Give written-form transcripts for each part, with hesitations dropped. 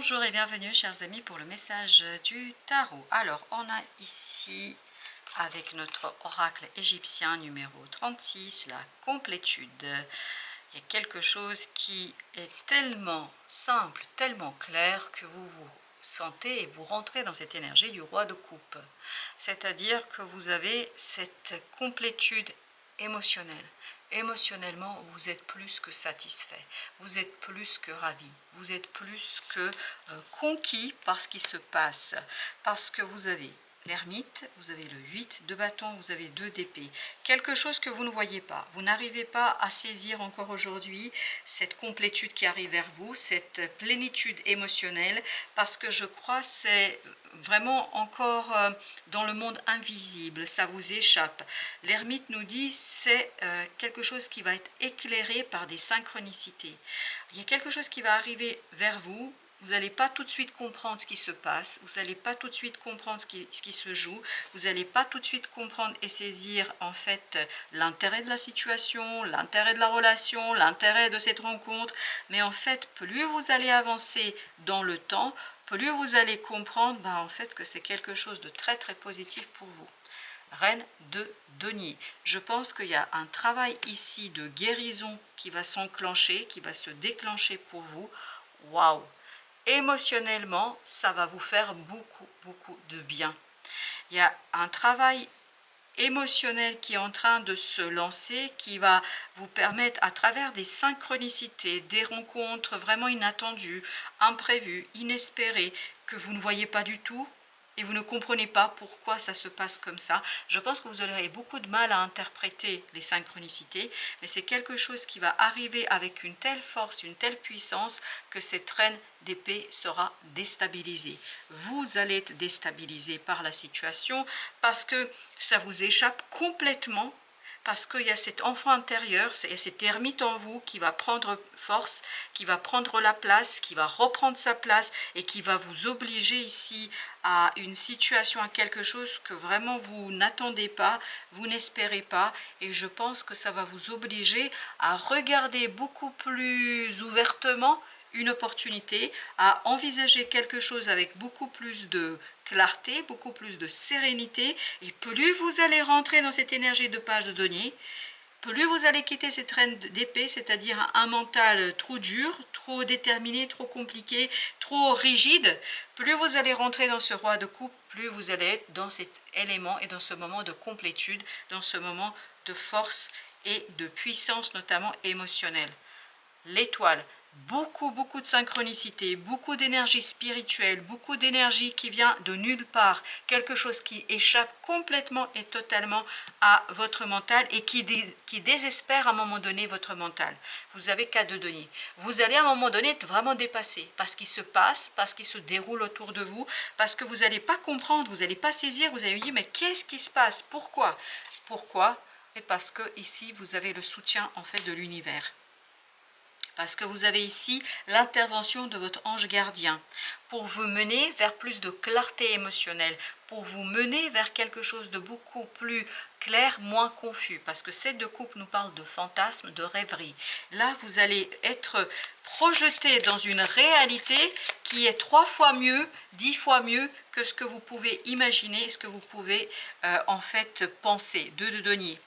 Bonjour et bienvenue chers amis pour le message du tarot. Alors on a ici avec notre oracle égyptien numéro 36 la complétude. Il y a quelque chose qui est tellement simple, tellement clair que vous vous sentez et vous rentrez dans cette énergie du roi de coupe. C'est-à-dire que vous avez cette complétude émotionnelle. Émotionnellement, vous êtes plus que satisfait, vous êtes plus que ravi, vous êtes plus que conquis par ce qui se passe, parce que vous avez l'ermite, vous avez le 8 de bâton, vous avez 2 d'épée, quelque chose que vous ne voyez pas, vous n'arrivez pas à saisir encore aujourd'hui cette complétude qui arrive vers vous, cette plénitude émotionnelle, parce que je crois c'est vraiment encore dans le monde invisible, ça vous échappe. L'ermite nous dit c'est quelque chose qui va être éclairé par des synchronicités. Il y a quelque chose qui va arriver vers vous. Vous n'allez pas tout de suite comprendre ce qui se passe, vous n'allez pas tout de suite comprendre ce qui se joue, vous n'allez pas tout de suite comprendre et saisir en fait l'intérêt de la situation, l'intérêt de la relation, l'intérêt de cette rencontre, mais en fait plus vous allez avancer dans le temps, plus vous allez comprendre en fait que c'est quelque chose de très très positif pour vous. Reine de denier. Je pense qu'il y a un travail ici de guérison qui va s'enclencher, qui va se déclencher pour vous. Waouh! Émotionnellement, ça va vous faire beaucoup de bien. Il y a un travail émotionnel qui est en train de se lancer, qui va vous permettre à travers des synchronicités, des rencontres vraiment inattendues, imprévues, inespérées, que vous ne voyez pas du tout, et vous ne comprenez pas pourquoi ça se passe comme ça. Je pense que vous aurez beaucoup de mal à interpréter les synchronicités, mais c'est quelque chose qui va arriver avec une telle force, une telle puissance, que cette reine d'épée sera déstabilisée. Vous allez être déstabilisé par la situation, parce que ça vous échappe complètement, parce qu'il y a cet enfant intérieur, c'est cet ermite en vous qui va prendre force, qui va prendre la place, qui va reprendre sa place et qui va vous obliger ici à une situation, à quelque chose que vraiment vous n'attendez pas, vous n'espérez pas, et je pense que ça va vous obliger à regarder beaucoup plus ouvertement une opportunité, à envisager quelque chose avec beaucoup plus de clarté, beaucoup plus de sérénité, et plus vous allez rentrer dans cette énergie de page de denier, plus vous allez quitter cette reine d'épée, c'est-à-dire un mental trop dur, trop déterminé, trop compliqué, trop rigide, plus vous allez rentrer dans ce roi de coupe, plus vous allez être dans cet élément et dans ce moment de complétude, dans ce moment de force et de puissance, notamment émotionnelle. L'étoile, beaucoup de synchronicité, beaucoup d'énergie spirituelle, beaucoup d'énergie qui vient de nulle part, quelque chose qui échappe complètement et totalement à votre mental et qui désespère à un moment donné votre mental. Vous avez qu'à de donner. Vous allez à un moment donné être vraiment dépassé parce qu'il se passe, parce qu'il se déroule autour de vous, parce que vous n'allez pas comprendre, vous n'allez pas saisir, vous allez dire mais qu'est-ce qui se passe? Pourquoi? Pourquoi? Et parce que ici vous avez le soutien en fait de l'univers. Parce que vous avez ici l'intervention de votre ange gardien pour vous mener vers plus de clarté émotionnelle, pour vous mener vers quelque chose de beaucoup plus clair, moins confus. Parce que ces deux coupes nous parlent de fantasmes, de rêverie. Là, vous allez être projeté dans une réalité qui est 3 fois mieux, 10 fois mieux que ce que vous pouvez imaginer, ce que vous pouvez en fait penser. Deux de denier.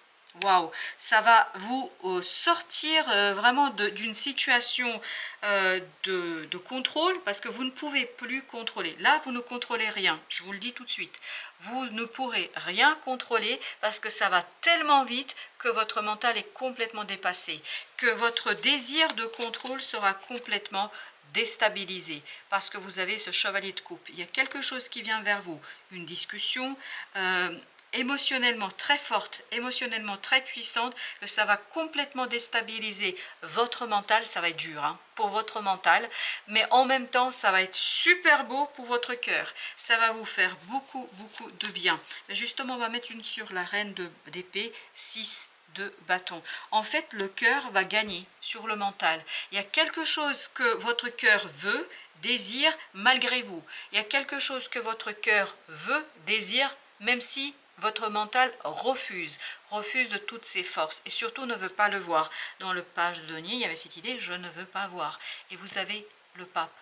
Waouh, ça va vous sortir vraiment d'une situation de contrôle, parce que vous ne pouvez plus contrôler. Là, vous ne contrôlez rien, je vous le dis tout de suite. Vous ne pourrez rien contrôler parce que ça va tellement vite que votre mental est complètement dépassé, que votre désir de contrôle sera complètement déstabilisé parce que vous avez ce chevalier de coupe. Il y a quelque chose qui vient vers vous, une discussion émotionnellement très forte, émotionnellement très puissante, que ça va complètement déstabiliser votre mental. Ça va être dur pour votre mental, mais en même temps ça va être super beau pour votre cœur, ça va vous faire beaucoup de bien. Mais justement, on va mettre une sur la reine d'épée, 6 de bâton. En fait, le cœur va gagner sur le mental. Il y a quelque chose que votre cœur veut, désire, malgré vous. Il y a quelque chose que votre cœur veut, désire, même si votre mental refuse de toutes ses forces et surtout ne veut pas le voir. Dans le page de denier, il y avait cette idée, je ne veux pas voir. Et vous avez le pape.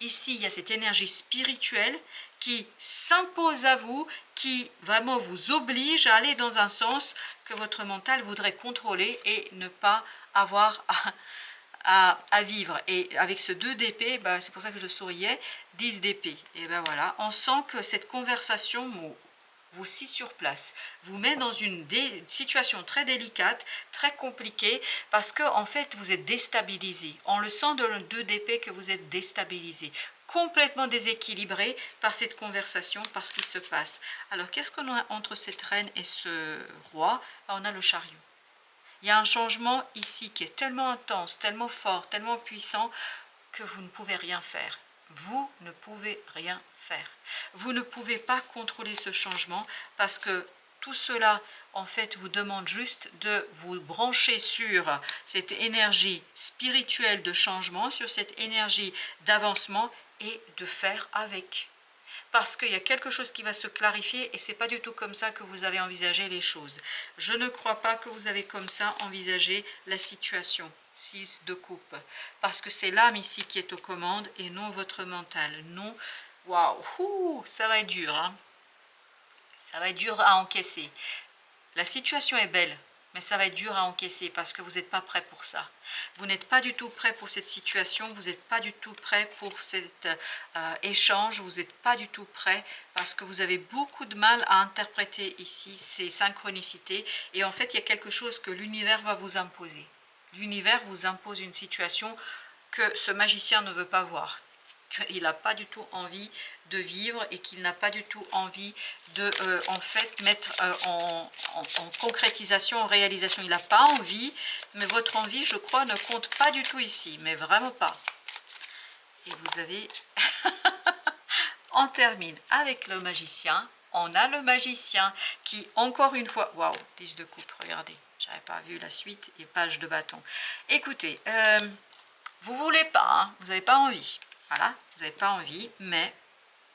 ici, il y a cette énergie spirituelle qui s'impose à vous, qui vraiment vous oblige à aller dans un sens que votre mental voudrait contrôler et ne pas avoir à vivre. Et avec ce 2 d'épée, bah, c'est pour ça que je souriais, 10 d'épée. Et ben voilà, on sent que cette conversation vous scie sur place, vous met dans une situation très délicate, très compliquée, parce que en fait vous êtes déstabilisé. On le sent de le 2 d'épée que vous êtes déstabilisé, complètement déséquilibré par cette conversation, par ce qui se passe. Alors qu'est-ce qu'on a entre cette reine et ce roi? On a le chariot. Il y a un changement ici qui est tellement intense, tellement fort, tellement puissant que vous ne pouvez rien faire. Vous ne pouvez rien faire. Vous ne pouvez pas contrôler ce changement parce que tout cela, en fait, vous demande juste de vous brancher sur cette énergie spirituelle de changement, sur cette énergie d'avancement et de faire avec. Parce qu'il y a quelque chose qui va se clarifier et ce n'est pas du tout comme ça que vous avez envisagé les choses. Je ne crois pas que vous avez comme ça envisagé la situation. 6 de coupe. Parce que c'est l'âme ici qui est aux commandes et non votre mental. Non, waouh, ça va être dur. Hein? Ça va être dur à encaisser. La situation est belle, mais ça va être dur à encaisser parce que vous n'êtes pas prêt pour ça. Vous n'êtes pas du tout prêt pour cette situation, vous n'êtes pas du tout prêt pour cet échange, vous n'êtes pas du tout prêt parce que vous avez beaucoup de mal à interpréter ici ces synchronicités et en fait il y a quelque chose que l'univers va vous imposer. L'univers vous impose une situation que ce magicien ne veut pas voir. Il n'a pas du tout envie de vivre et qu'il n'a pas du tout envie de en fait mettre en concrétisation, en réalisation. Il n'a pas envie, mais votre envie, je crois, ne compte pas du tout ici, mais vraiment pas. Et vous avez, on termine avec le magicien. On a le magicien qui, encore une fois, waouh, 10 de coupe, regardez, j'avais pas vu la suite et page de bâton. Écoutez, vous voulez pas, hein, vous n'avez pas envie. Voilà, vous n'avez pas envie, mais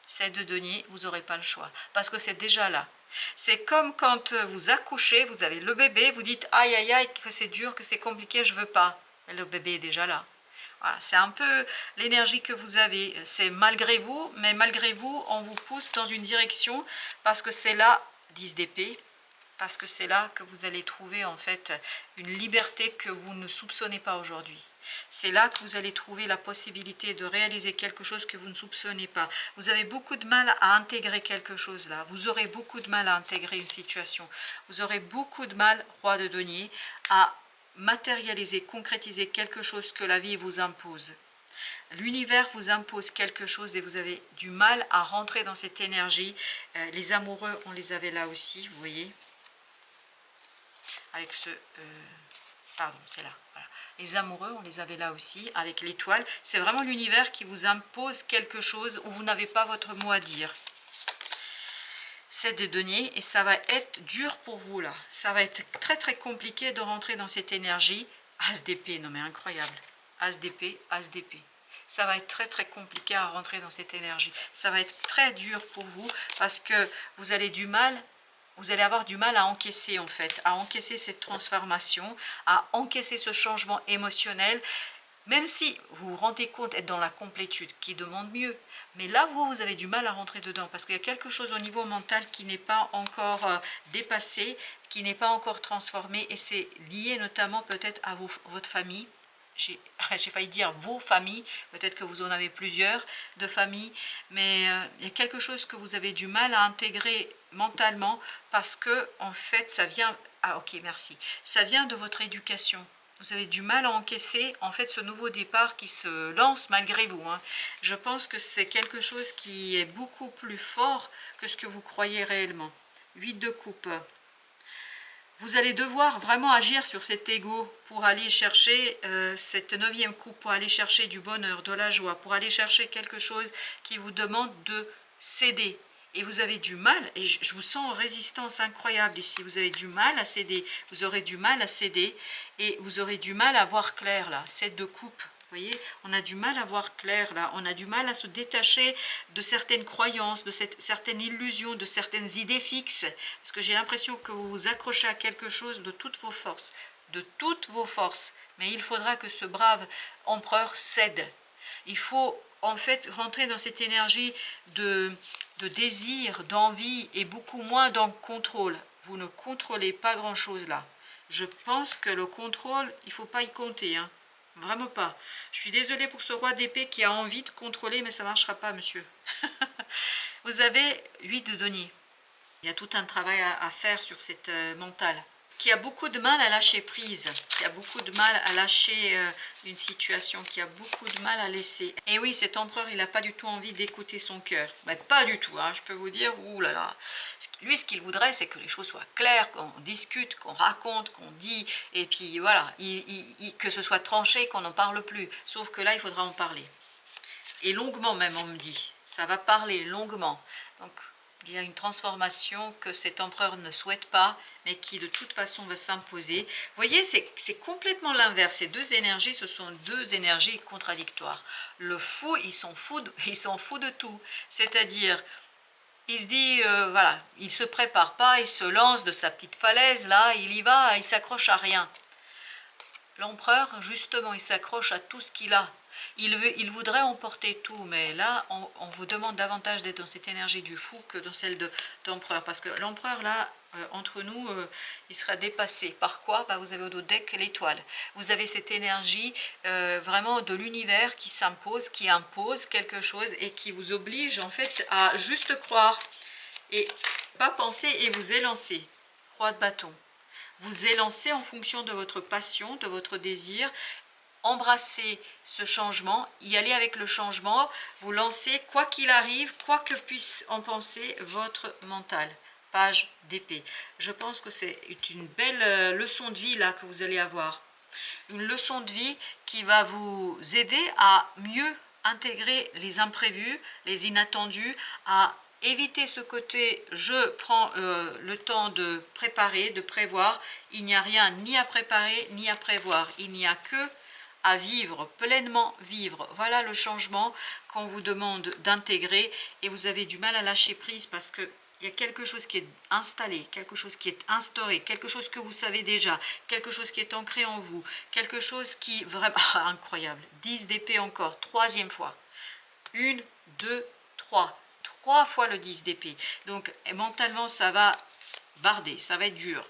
c'est de denier, vous n'aurez pas le choix. Parce que c'est déjà là. C'est comme quand vous accouchez, vous avez le bébé, vous dites aïe aïe aïe, que c'est dur, que c'est compliqué, je veux pas. Mais le bébé est déjà là. Voilà, c'est un peu l'énergie que vous avez. C'est malgré vous, mais malgré vous, on vous pousse dans une direction parce que c'est là, 10 d'épée, parce que c'est là que vous allez trouver en fait une liberté que vous ne soupçonnez pas aujourd'hui. C'est là que vous allez trouver la possibilité de réaliser quelque chose que vous ne soupçonnez pas. Vous avez beaucoup de mal à intégrer quelque chose là. Vous aurez beaucoup de mal à intégrer une situation. Vous aurez beaucoup de mal, roi de denier, à matérialiser, concrétiser quelque chose que la vie vous impose. L'univers vous impose quelque chose et vous avez du mal à rentrer dans cette énergie. Les amoureux, on les avait là aussi, vous voyez. Avec ce... pardon, c'est là. Voilà. Les amoureux, on les avait là aussi, avec l'étoile. C'est vraiment l'univers qui vous impose quelque chose où vous n'avez pas votre mot à dire. C'est de denier et ça va être dur pour vous là. Ça va être très très compliqué de rentrer dans cette énergie. As d'épée, non mais incroyable. As d'épée, as d'épée. Ça va être très très compliqué à rentrer dans cette énergie. Ça va être très dur pour vous parce que vous allez avoir du mal à encaisser en fait, à encaisser cette transformation, à encaisser ce changement émotionnel, même si vous vous rendez compte être dans la complétude qui demande mieux. Mais là, vous avez du mal à rentrer dedans parce qu'il y a quelque chose au niveau mental qui n'est pas encore dépassé, qui n'est pas encore transformé et c'est lié notamment peut-être à votre famille. J'ai failli dire vos familles, peut-être que vous en avez plusieurs de familles, mais il y a quelque chose que vous avez du mal à intégrer mentalement parce que en fait ça vient, ah ok merci, ça vient de votre éducation. Vous avez du mal à encaisser en fait ce nouveau départ qui se lance malgré vous. Hein. Je pense que c'est quelque chose qui est beaucoup plus fort que ce que vous croyez réellement. 8 de coupe. Vous allez devoir vraiment agir sur cet ego pour aller chercher cette 9e coupe, pour aller chercher du bonheur, de la joie, pour aller chercher quelque chose qui vous demande de céder. Et vous avez du mal, et je vous sens en résistance incroyable ici, vous avez du mal à céder, vous aurez du mal à céder, et vous aurez du mal à voir clair là, 7 de coupe. Vous voyez, on a du mal à voir clair là, on a du mal à se détacher de certaines croyances, de certaines illusions, de certaines idées fixes, parce que j'ai l'impression que vous vous accrochez à quelque chose de toutes vos forces, mais il faudra que ce brave empereur cède. Il faut en fait rentrer dans cette énergie de désir, d'envie et beaucoup moins dans le contrôle. Vous ne contrôlez pas grand-chose là. Je pense que le contrôle, il ne faut pas y compter, hein. Vraiment pas. Je suis désolée pour ce roi d'épée qui a envie de contrôler, mais ça ne marchera pas, monsieur. Vous avez 8 de denier. Il y a tout un travail à faire sur cette mentale, qui a beaucoup de mal à lâcher prise, qui a beaucoup de mal à lâcher une situation, qui a beaucoup de mal à laisser. Et oui, cet empereur, il n'a pas du tout envie d'écouter son cœur. Mais pas du tout, hein, je peux vous dire, ouh là là. Lui, ce qu'il voudrait, c'est que les choses soient claires, qu'on discute, qu'on raconte, qu'on dit, et puis voilà, que ce soit tranché, qu'on n'en parle plus. Sauf que là, il faudra en parler. Et longuement même, on me dit. Ça va parler longuement. Donc, il y a une transformation que cet empereur ne souhaite pas, mais qui de toute façon va s'imposer. Vous voyez, c'est complètement l'inverse. Ces deux énergies, ce sont deux énergies contradictoires. Le fou, il s'en fout de tout. C'est-à-dire, il se dit, voilà, il se prépare pas, il se lance de sa petite falaise, là, il y va, il s'accroche à rien. L'empereur, justement, il s'accroche à tout ce qu'il a. Il voudrait emporter tout, mais là, on vous demande davantage d'être dans cette énergie du fou que dans celle d'empereur. Parce que l'empereur, là, entre nous, il sera dépassé. Par quoi? Bah, vous avez au dos deck l'étoile. Vous avez cette énergie vraiment de l'univers qui s'impose, qui impose quelque chose et qui vous oblige, en fait, à juste croire et pas penser et vous élancer. Roi de bâton. Vous élancez en fonction de votre passion, de votre désir, embrassez ce changement, y aller avec le changement, vous lancez quoi qu'il arrive, quoi que puisse en penser votre mental. Page d'épée. Je pense que c'est une belle leçon de vie là que vous allez avoir. Une leçon de vie qui va vous aider à mieux intégrer les imprévus, les inattendus, à éviter ce côté je prends le temps de préparer, de prévoir. Il n'y a rien ni à préparer ni à prévoir. Il n'y a que à vivre, pleinement vivre. Voilà le changement qu'on vous demande d'intégrer et vous avez du mal à lâcher prise parce que il y a quelque chose qui est installé, quelque chose qui est instauré, quelque chose que vous savez déjà, quelque chose qui est ancré en vous, quelque chose qui vraiment incroyable. 10 d'épée encore, troisième fois. 1, 2, 3. 3 fois le 10 d'épée. Donc mentalement ça va barder, ça va être dur.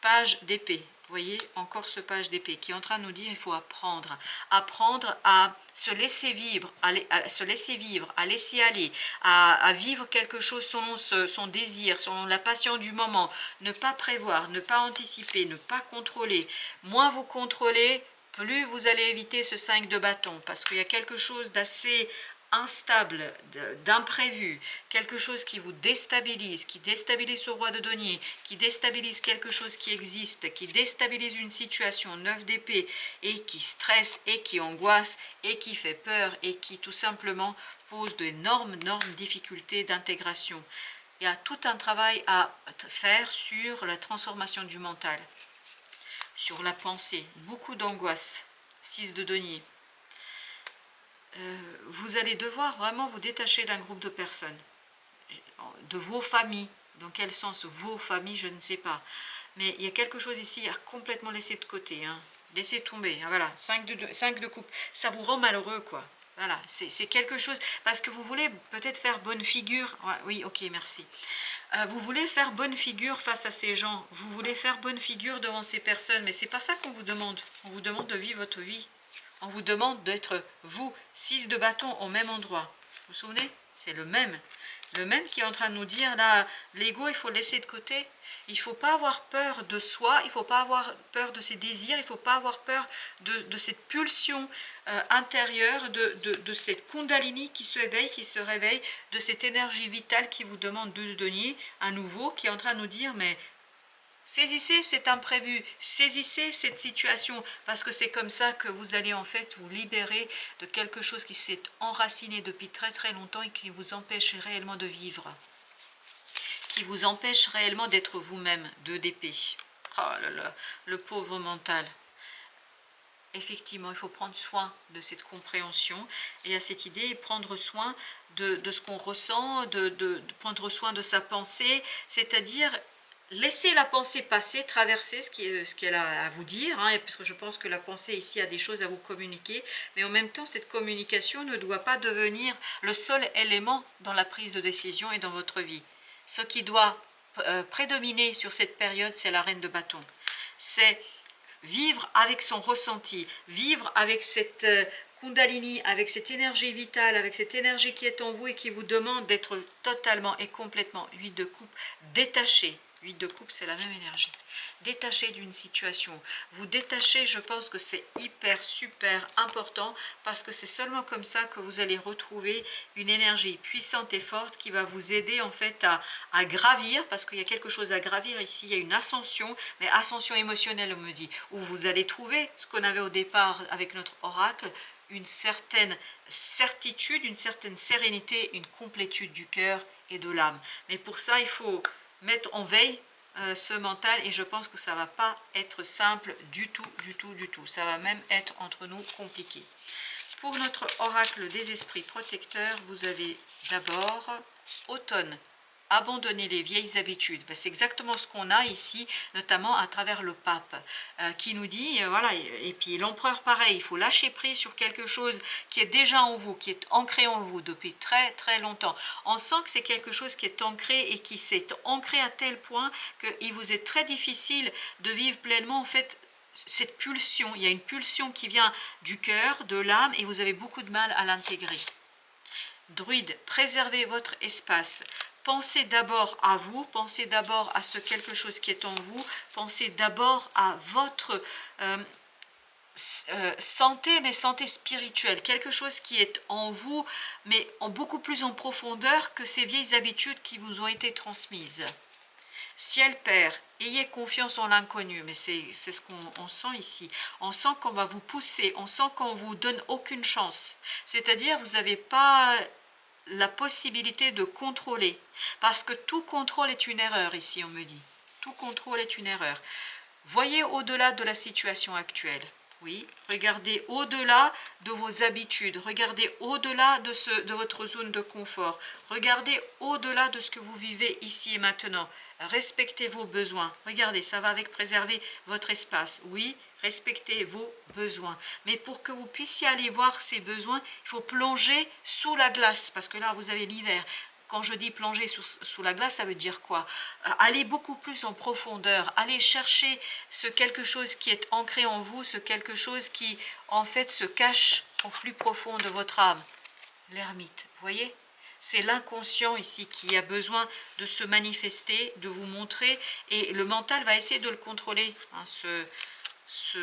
Page d'épée. Vous voyez, encore ce page d'épée qui est en train de nous dire il faut apprendre. Apprendre à se laisser vivre, à se laisser vivre, à laisser aller, à vivre quelque chose selon son désir, selon la passion du moment. Ne pas prévoir, ne pas anticiper, ne pas contrôler. Moins vous contrôlez, plus vous allez éviter ce 5 de bâton. Parce qu'il y a quelque chose d'assez instable, d'imprévu, quelque chose qui vous déstabilise, qui déstabilise ce roi de denier, qui déstabilise quelque chose qui existe, qui déstabilise une situation, 9 d'épée, et qui stresse, et qui angoisse, et qui fait peur, et qui tout simplement pose d'énormes difficultés d'intégration. Il y a tout un travail à faire sur la transformation du mental, sur la pensée, beaucoup d'angoisse, 6 de denier. Vous allez devoir vraiment vous détacher d'un groupe de personnes, de vos familles. Dans quel sens vos familles, je ne sais pas. Mais il y a quelque chose ici à complètement laisser de côté. Hein. Laissez tomber. Hein, voilà, 5 de coupe. Ça vous rend malheureux, quoi. Voilà, c'est quelque chose. Parce que vous voulez peut-être faire bonne figure. Ouais, oui, ok, merci. Vous voulez faire bonne figure face à ces gens. Vous voulez faire bonne figure devant ces personnes. Mais c'est pas ça qu'on vous demande. On vous demande de vivre votre vie. On vous demande d'être vous, 6 de bâton au même endroit. Vous vous souvenez? C'est le même. Le même qui est en train de nous dire, là, l'ego, il faut le laisser de côté. Il ne faut pas avoir peur de soi, il ne faut pas avoir peur de ses désirs, il ne faut pas avoir peur de cette pulsion intérieure, de cette kundalini qui se réveille, de cette énergie vitale qui vous demande de donner à nouveau, qui est en train de nous dire, mais saisissez cet imprévu, saisissez cette situation, parce que c'est comme ça que vous allez en fait vous libérer de quelque chose qui s'est enraciné depuis très longtemps et qui vous empêche réellement de vivre, qui vous empêche réellement d'être vous-même, 2 d'épée. Oh là là, le pauvre mental. Effectivement, il faut prendre soin de cette compréhension et à cette idée, prendre soin de ce qu'on ressent, de prendre soin de sa pensée, c'est-à-dire laissez la pensée passer, traverser ce qu'elle a à vous dire, hein, parce que je pense que la pensée ici a des choses à vous communiquer, mais en même temps, cette communication ne doit pas devenir le seul élément dans la prise de décision et dans votre vie. Ce qui doit prédominer sur cette période, c'est la reine de bâton. C'est vivre avec son ressenti, vivre avec cette Kundalini, avec cette énergie vitale, avec cette énergie qui est en vous et qui vous demande d'être totalement et complètement, 8 de coupe, détaché. 8 de coupe, c'est la même énergie. Détaché d'une situation. Vous détachez, je pense que c'est hyper, super important parce que c'est seulement comme ça que vous allez retrouver une énergie puissante et forte qui va vous aider en fait à gravir, parce qu'il y a quelque chose à gravir ici, il y a une ascension, mais ascension émotionnelle, on me dit, où vous allez trouver ce qu'on avait au départ avec notre oracle, une certaine certitude, une certaine sérénité, une complétude du cœur et de l'âme. Mais pour ça, il faut mettre en veille ce mental et je pense que ça ne va pas être simple du tout, du tout, du tout. Ça va même être entre nous compliqué. Pour notre oracle des esprits protecteurs, vous avez d'abord automne. Abandonner les vieilles habitudes. Ben, c'est exactement ce qu'on a ici, notamment à travers le pape, qui nous dit, voilà, et puis l'empereur pareil, il faut lâcher prise sur quelque chose qui est déjà en vous, qui est ancré en vous depuis très très longtemps. On sent que c'est quelque chose qui est ancré et qui s'est ancré à tel point qu'il vous est très difficile de vivre pleinement en fait cette pulsion. Il y a une pulsion qui vient du cœur, de l'âme, et vous avez beaucoup de mal à l'intégrer. Druide, préservez votre espace. Pensez d'abord à vous, pensez d'abord à ce quelque chose qui est en vous, pensez d'abord à votre santé, mais santé spirituelle, quelque chose qui est en vous, mais en beaucoup plus en profondeur que ces vieilles habitudes qui vous ont été transmises. Ciel Père, ayez confiance en l'inconnu, mais c'est ce qu'on sent ici. On sent qu'on va vous pousser, on sent qu'on ne vous donne aucune chance. C'est-à-dire, vous n'avez pas la possibilité de contrôler. Parce que tout contrôle est une erreur ici, on me dit. Tout contrôle est une erreur. Voyez au-delà de la situation actuelle. Oui, regardez au-delà de vos habitudes, regardez au-delà de votre zone de confort, regardez au-delà de ce que vous vivez ici et maintenant. Respectez vos besoins. Regardez, ça va avec préserver votre espace. Oui, respectez vos besoins. Mais pour que vous puissiez aller voir ces besoins, il faut plonger sous la glace, parce que là, vous avez l'hiver. Quand je dis plonger sous la glace, ça veut dire quoi? Aller beaucoup plus en profondeur, aller chercher ce quelque chose qui est ancré en vous, ce quelque chose qui, en fait, se cache au plus profond de votre âme. L'ermite, vous voyez? C'est l'inconscient ici qui a besoin de se manifester, de vous montrer, et le mental va essayer de le contrôler. Hein,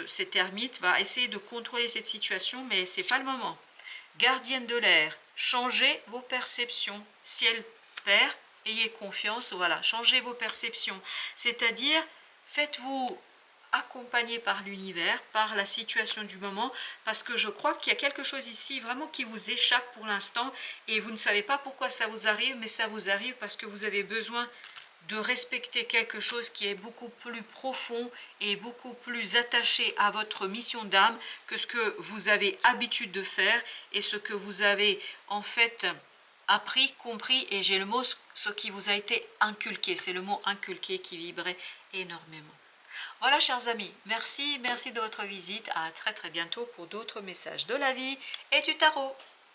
cet ermite va essayer de contrôler cette situation, mais ce n'est pas le moment. Gardienne de l'air, changez vos perceptions. Ciel Père, ayez confiance, voilà, changez vos perceptions. C'est-à-dire, faites-vous accompagner par l'univers, par la situation du moment, parce que je crois qu'il y a quelque chose ici vraiment qui vous échappe pour l'instant et vous ne savez pas pourquoi ça vous arrive, mais ça vous arrive parce que vous avez besoin de respecter quelque chose qui est beaucoup plus profond et beaucoup plus attaché à votre mission d'âme que ce que vous avez habitude de faire et ce que vous avez en fait appris, compris, et j'ai le mot ce qui vous a été inculqué, c'est le mot inculqué qui vibrait énormément. Voilà chers amis, merci de votre visite, à très très bientôt pour d'autres messages de la vie et du tarot.